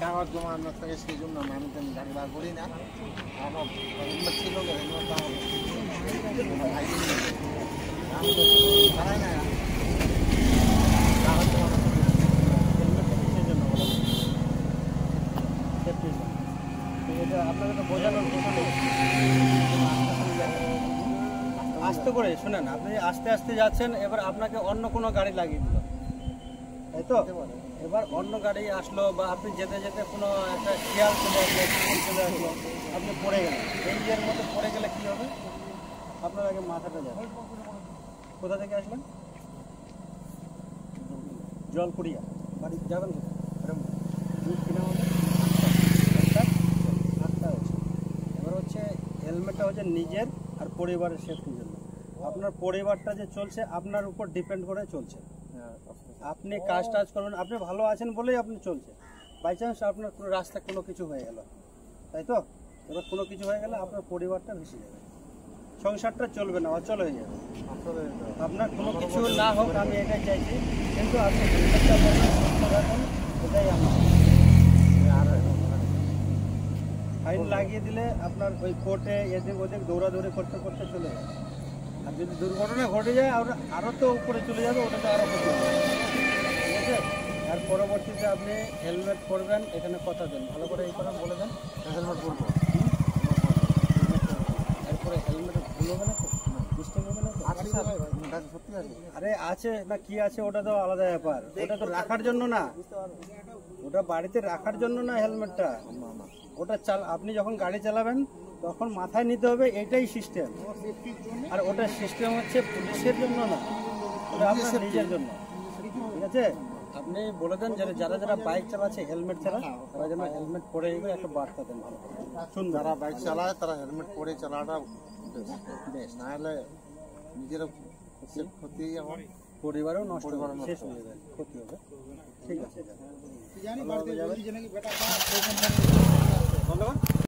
কাগজ জমা আনার থেকে সেই জন্য আমি গাড়ি বার করি না আমার ছিল ছাড়াই না কাগজ জমা এটা আপনাকে তো বোঝানোর আস্তে করে শুনেন, আপনি আস্তে আস্তে যাচ্ছেন, এবার আপনাকে অন্য কোনো গাড়ি লাগিয়ে দিল, তাই তো? এবার অন্য গাড়ি আসলো বা আপনি যেতে যেতে কোনো একটা খেয়াল চলে আসলো, আপনি পড়ে গেলেন, এই ইয়ের মধ্যে পড়ে গেলে কী হবে? আপনার আগে মাথাটা যাবে। কোথা থেকে আসলেন? জলকুড়িয়া। বাড়ি যাবেন কোথায়? এবার হচ্ছে হেলমেটটা হচ্ছে নিজের আর পরিবারের সেফটির জন্য। আপনার পরিবারটা যে চলছে আপনার উপর ডিপেন্ড করে চলছে। আপনি কাজ টাজ করবেন, আপনি ভালো আছেন বলেই আপনি চলছে। বাই চান্স আপনার কোনো রাস্তায় কোনো কিছু হয়ে গেল, তাই তো? এবার কোনো কিছু হয়ে গেলে আপনার পরিবারটা ভেসে যাবে, সংসারটা চলবে না, অচল হয়ে যাবে। আপনার কোনো কিছু না হোক, আমি এটাই চাইছি, কিন্তু আপনি হেলমেটটা সুস্থ রাখুন, এটাই আমার। ফাইন লাগিয়ে দিলে আপনার ওই কোর্টে এদিক ওদিক দৌড়াদৌড়ি করতে করতে চলে যাবে। আর যদি দুর্ঘটনা ঘটে যায় আরও তো উপরে চলে যাবে, ওটা তো আরও ক্ষতি হবে, ঠিক আছে? আর পরবর্তীতে আপনি হেলমেট পরবেন, এখানে কথা দেন, ভালো করে এই কথা বলে দেন হেলমেট পরবো। এরপরে হেলমেট ভুল হবে না তো, মিস্টেক হবে না তো? সত্যি আছে, আরে আছে না কি আছে ওটা তো আলাদা ব্যাপার, ওটা তো রাখার জন্য না, ওটা বাড়িতে রাখার জন্য না হেলমেটটা। ওটা আপনি যখন গাড়ি চালাবেন তখন মাথায় নিতে হবে, এটাই সিস্টেম। আর ওটা সিস্টেম হচ্ছে পুলিশের জন্য না, ওটা আপনার নিজের জন্য, ঠিক আছে? আপনি বলে দেন যারা যারা বাইক চালাচ্ছে হেলমেট ছাড়া, তারা যেন হেলমেট পরে এগোয়, একটা বার্তা দেন ভালো করে। শুনুন, যারা বাইক চালায় তারা হেলমেট পরে চালাটা বেশ, না হলে নিজেরও ক্ষতি, আমার পরিবারেও নষ্ট, শেষ হয়ে যাবে, ক্ষতি হবে। ঠিক আছে, ধন্যবাদ।